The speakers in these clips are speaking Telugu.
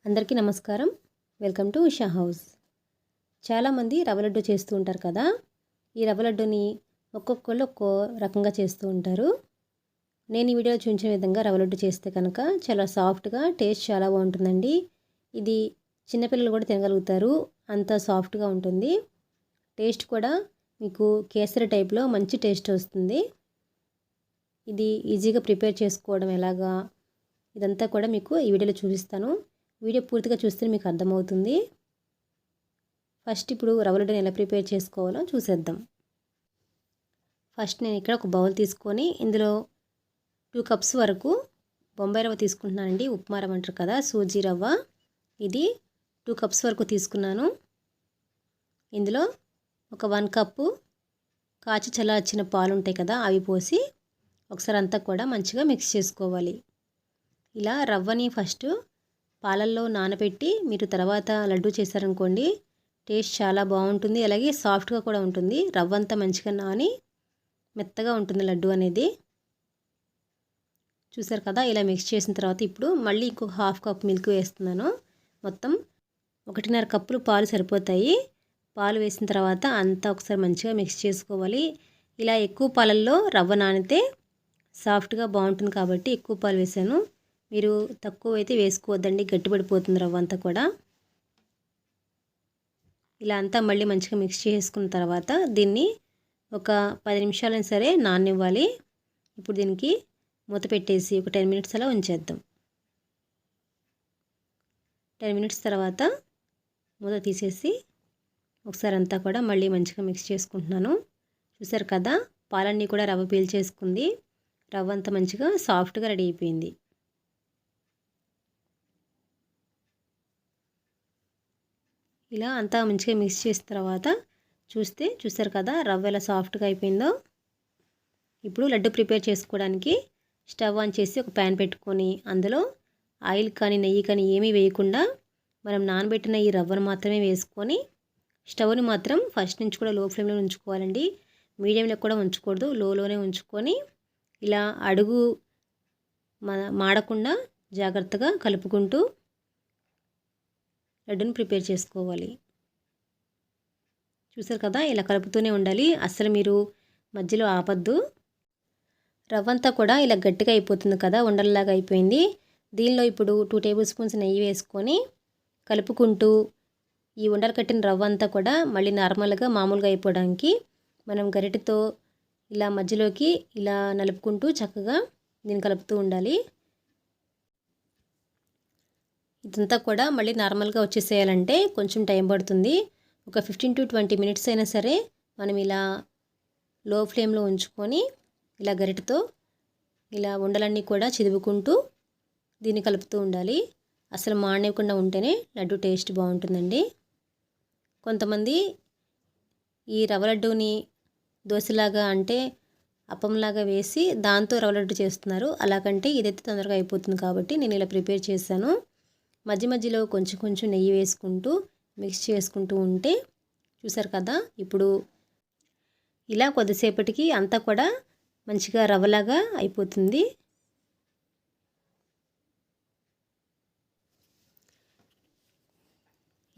అందరికీ నమస్కారం. Welcome to Usha house. చాలామంది రవ్వ లడ్డు చేస్తూ ఉంటారు కదా. ఈ రవ్వ లడ్డుని ఒక్కొక్కళ్ళు ఒక్కో రకంగా చేస్తూ ఉంటారు. నేను ఈ వీడియోలో చూపించిన విధంగా రవ్వ లడ్డు చేస్తే కనుక చాలా సాఫ్ట్గా, టేస్ట్ చాలా బాగుంటుందండి. ఇది చిన్నపిల్లలు కూడా తినగలుగుతారు, అంత సాఫ్ట్గా ఉంటుంది. టేస్ట్ కూడా మీకు కేసరి టైప్లో మంచి టేస్ట్ వస్తుంది. ఇది ఈజీగా ప్రిపేర్ చేసుకోవడం ఎలాగా ఇదంతా కూడా మీకు ఈ వీడియోలో చూపిస్తాను. వీడియో పూర్తిగా చూస్తే మీకు అర్థమవుతుంది. ఫస్ట్ ఇప్పుడు రవ్వ లడ్డుని ఎలా ప్రిపేర్ చేసుకోవాలో చూసేద్దాం. ఫస్ట్ నేను ఇక్కడ ఒక బౌల్ తీసుకొని ఇందులో 2 కప్స్ వరకు బొంబాయి రవ్వ తీసుకుంటున్నానండి. ఉప్మా రవ్వ అంటారు కదా, సూజీ రవ్వ. ఇది 2 కప్స్ వరకు తీసుకున్నాను. ఇందులో ఒక 1 కప్పు కాచి చల్లార్చిన పాలు ఉంటాయి కదా, అవి పోసి ఒకసారి అంతా కూడా మంచిగా మిక్స్ చేసుకోవాలి. ఇలా రవ్వని ఫస్ట్ పాలల్లో నానబెట్టి మీరు తర్వాత లడ్డు చేశారనుకోండి, టేస్ట్ చాలా బాగుంటుంది. అలాగే సాఫ్ట్గా కూడా ఉంటుంది. రవ్వ అంతా మంచిగా నాని మెత్తగా ఉంటుంది లడ్డు అనేది. చూసారు కదా, ఇలా మిక్స్ చేసిన తర్వాత ఇప్పుడు మళ్ళీ ఇంకొక 1/2 కప్ మిల్క్ వేస్తున్నాను. మొత్తం 1.5 కప్పులు పాలు సరిపోతాయి. పాలు వేసిన తర్వాత అంతా ఒకసారి మంచిగా మిక్స్ చేసుకోవాలి. ఇలా ఎక్కువ పాలల్లో రవ్వ నానితే సాఫ్ట్గా బాగుంటుంది కాబట్టి ఎక్కువ పాలు వేసాను. మీరు తక్కువ అయితే వేసుకోవద్దండి, గట్టిపడిపోతుంది రవ్వ అంతా కూడా. ఇలా అంతా మళ్ళీ మంచిగా మిక్స్ చేసుకున్న తర్వాత దీన్ని ఒక 10 నిమిషాలైనా సరే నాననివ్వాలి. ఇప్పుడు దీనికి మూత పెట్టేసి ఒక 10 మినిట్స్ అలా ఉంచేద్దాం. 10 మినిట్స్ తర్వాత మూత తీసేసి ఒకసారి అంతా కూడా మళ్ళీ మంచిగా మిక్స్ చేసుకుంటున్నాను. చూసారు కదా, పాలన్నీ కూడా రవ్వ పీల్చేసుకుంది. రవ్వ అంతా మంచిగా సాఫ్ట్గా రెడీ అయిపోయింది. ఇలా అంతా మంచిగా మిక్స్ చేసిన తర్వాత చూసారు కదా, రవ్వ ఎలా సాఫ్ట్గా అయిపోయిందో. ఇప్పుడు లడ్డు ప్రిపేర్ చేసుకోవడానికి స్టవ్ ఆన్ చేసి ఒక ప్యాన్ పెట్టుకొని అందులో ఆయిల్ కానీ నెయ్యి కానీ ఏమీ వేయకుండా మనం నానబెట్టిన ఈ రవ్వను మాత్రమే వేసుకొని స్టవ్ని మాత్రం ఫస్ట్ నుంచి కూడా లో ఫ్లేమ్లో ఉంచుకోవాలండి. మీడియంలో కూడా ఉంచకూడదు, లోనే ఉంచుకొని ఇలా అడుగు మాడకుండా జాగ్రత్తగా కలుపుకుంటూ లడ్డుని ప్రిపేర్ చేసుకోవాలి. చూసారు కదా, ఇలా కలుపుతూనే ఉండాలి. అస్సలు మీరు మధ్యలో ఆపద్దు. రవ్వ అంతా కూడా ఇలా గట్టిగా అయిపోతుంది కదా, ఉండల్లాగా అయిపోయింది. దీనిలో ఇప్పుడు 2 టేబుల్ స్పూన్స్ నెయ్యి వేసుకొని కలుపుకుంటూ ఈ ఉండలు కట్టిన రవ్వ అంతా కూడా మళ్ళీ నార్మల్గా మామూలుగా అయిపోవడానికి మనం గరిటెతో ఇలా మధ్యలోకి ఇలా నలుపుకుంటూ చక్కగా దీన్ని కలుపుతూ ఉండాలి. ఇదంతా కూడా మళ్ళీ నార్మల్గా వచ్చేసేయాలంటే కొంచెం టైం పడుతుంది. ఒక 15 to 20 మినిట్స్ అయినా సరే మనం ఇలా లో ఫ్లేమ్లో ఉంచుకొని ఇలా గరిటెతో ఇలా ఉండలన్నీ కూడా చిదుపుకుంటూ దీన్ని కలుపుతూ ఉండాలి. అసలు మాడనివ్వకుండా ఉంటేనే లడ్డు టేస్ట్ బాగుంటుందండి. కొంతమంది ఈ రవ్వ లడ్డూని దోశలాగా అంటే అప్పంలాగా వేసి దాంతో రవ్వ లడ్డు చేస్తున్నారు. అలాగంటే ఇదైతే తొందరగా అయిపోతుంది కాబట్టి నేను ఇలా ప్రిపేర్ చేశాను. మధ్య మధ్యలో కొంచెం కొంచెం నెయ్యి వేసుకుంటూ మిక్స్ చేసుకుంటూ ఉంటే చూసారు కదా, ఇప్పుడు ఇలా కొద్దిసేపటికి అంతా కూడా మంచిగా రవ్వలాగా అయిపోతుంది.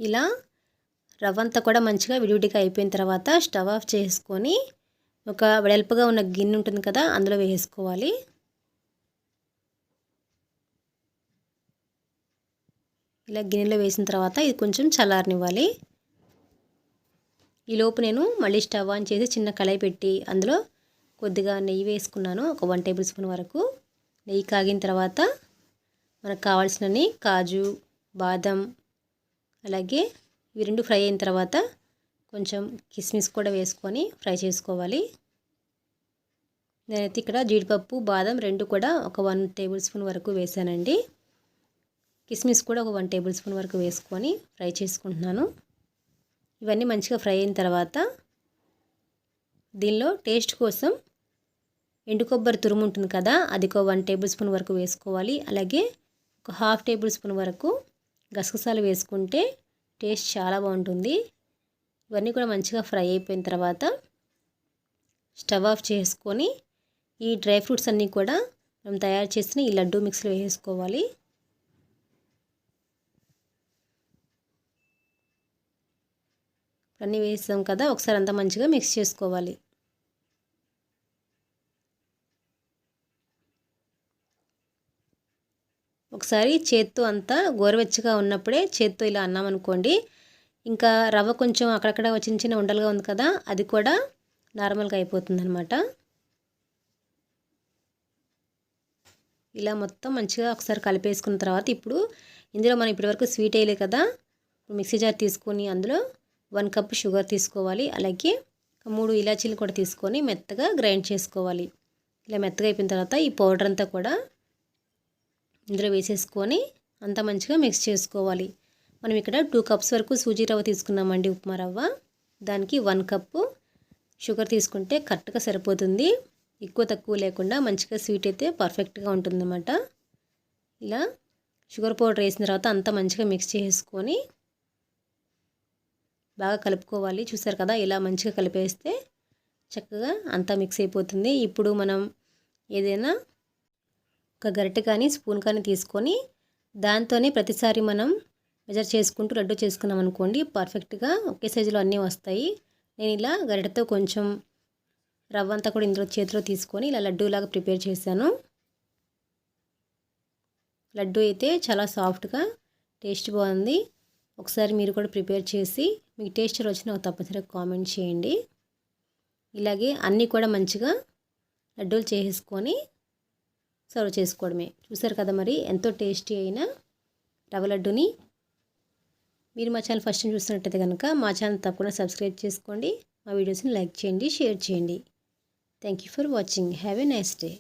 ఇలా రవ్వ అంతా కూడా మంచిగా విడివిడిగా అయిపోయిన తర్వాత స్టవ్ ఆఫ్ చేసుకొని ఒక వెడల్పుగా ఉన్న గిన్నె ఉంటుంది కదా, అందులో వేసుకోవాలి. ఇలా గిన్నెలో వేసిన తర్వాత ఇది కొంచెం చల్లారనివ్వాలి. ఈలోపు నేను మళ్ళీ స్టవ్ ఆన్ చేసి చిన్న కళాయి పెట్టి అందులో కొద్దిగా నెయ్యి వేసుకున్నాను. ఒక 1 టేబుల్ స్పూన్ వరకు. నెయ్యి కాగిన తర్వాత మనకు కావాల్సినన్ని కాజు, బాదం, అలాగే ఇవి 2 ఫ్రై అయిన తర్వాత కొంచెం కిస్మిస్ కూడా వేసుకొని ఫ్రై చేసుకోవాలి. నేనైతే ఇక్కడ జీడిపప్పు, బాదం 2 కూడా ఒక 1 టేబుల్ స్పూన్ వరకు వేసానండి. కిస్మిస్ కూడా ఒక 1 టేబుల్ స్పూన్ వరకు వేసుకొని ఫ్రై చేసుకుంటున్నాను. ఇవన్నీ మంచిగా ఫ్రై అయిన తర్వాత దీనిలో టేస్ట్ కోసం ఎండు కొబ్బరి తురుము ఉంటుంది కదా, అది ఒక 1 టేబుల్ స్పూన్ వరకు వేసుకోవాలి. అలాగే ఒక 1/2 టేబుల్ స్పూన్ వరకు గసగసాలు వేసుకుంటే టేస్ట్ చాలా బాగుంటుంది. ఇవన్నీ కూడా మంచిగా ఫ్రై అయిపోయిన తర్వాత స్టవ్ ఆఫ్ చేసుకొని ఈ డ్రై ఫ్రూట్స్ అన్నీ కూడా మనం తయారు చేసిన ఈ లడ్డూ మిక్స్లో వేసుకోవాలి. అన్నీ వేసాం కదా, ఒకసారి అంతా మంచిగా మిక్స్ చేసుకోవాలి. ఒకసారి చేత్తో అంతా గోరువెచ్చగా ఉన్నప్పుడే చేత్తో ఇలా అన్నామనుకోండి, ఇంకా రవ్వ కొంచెం అక్కడక్కడ చిన్న చిన్న ఉండలుగా ఉంది కదా, అది కూడా నార్మల్గా అయిపోతుందన్నమాట. ఇలా మొత్తం మంచిగా ఒకసారి కలిపేసుకున్న తర్వాత ఇప్పుడు ఇందులో మనం ఇప్పటివరకు స్వీట్ వేయలే కదా, మిక్సీ జార్ తీసుకొని అందులో 1 కప్ షుగర్ తీసుకోవాలి. అలాగే 3 ఇలాచీలు కూడా తీసుకొని మెత్తగా గ్రైండ్ చేసుకోవాలి. ఇలా మెత్తగా అయిపోయిన తర్వాత ఈ పౌడర్ అంతా కూడా ఇందులో వేసేసుకొని అంతా మంచిగా మిక్స్ చేసుకోవాలి. మనం ఇక్కడ 2 కప్స్ వరకు సూజీ రవ్వ తీసుకున్నామండి, ఉప్మా రవ్వ. దానికి 1 కప్పు షుగర్ తీసుకుంటే కరెక్ట్గా సరిపోతుంది. ఎక్కువ తక్కువ లేకుండా మంచిగా స్వీట్ అయితే పర్ఫెక్ట్గా ఉంటుందన్నమాట. ఇలా షుగర్ పౌడర్ వేసిన తర్వాత అంతా మంచిగా మిక్స్ చేసుకొని బాగా కలుపుకోవాలి. చూసారు కదా, ఇలా మంచిగా కలిపేస్తే చక్కగా అంతా మిక్స్ అయిపోతుంది. ఇప్పుడు మనం ఏదైనా ఒక గరిటె కానీ స్పూన్ కానీ తీసుకొని దాంతోనే ప్రతిసారి మనం మెజర్ చేసుకుంటూ లడ్డు చేసుకున్నాం అనుకోండి, పర్ఫెక్ట్గా ఒకే సైజులో అన్నీ వస్తాయి. నేను ఇలా గరిటెతో కొంచెం రవ్వ అంతా కూడా ఇందులో చేతిలో తీసుకొని ఇలా లడ్డూలాగా ప్రిపేర్ చేశాను. లడ్డు అయితే చాలా సాఫ్ట్గా టేస్ట్ బాగుంది. ఒకసారి మీరు కూడా ప్రిపేర్ చేసి మీకు టేస్ట్ వచ్చిన నాకు తప్పనిసరిగా కామెంట్ చేయండి. ఇలాగే అన్నీ కూడా మంచిగా లడ్డూలు చేసేసుకొని సర్వ్ చేసుకోవడమే. చూసారు కదా, మరి ఎంతో టేస్టీ అయిన రవ్వ లడ్డుని. మీరు మా ఛానల్ ఫస్ట్ టైం చూస్తున్నట్టయితే కనుక మా ఛానల్ తప్పకుండా సబ్స్క్రైబ్ చేసుకోండి. మా వీడియోస్ని లైక్ చేయండి, షేర్ చేయండి. Thank you for watching. Have a nice day.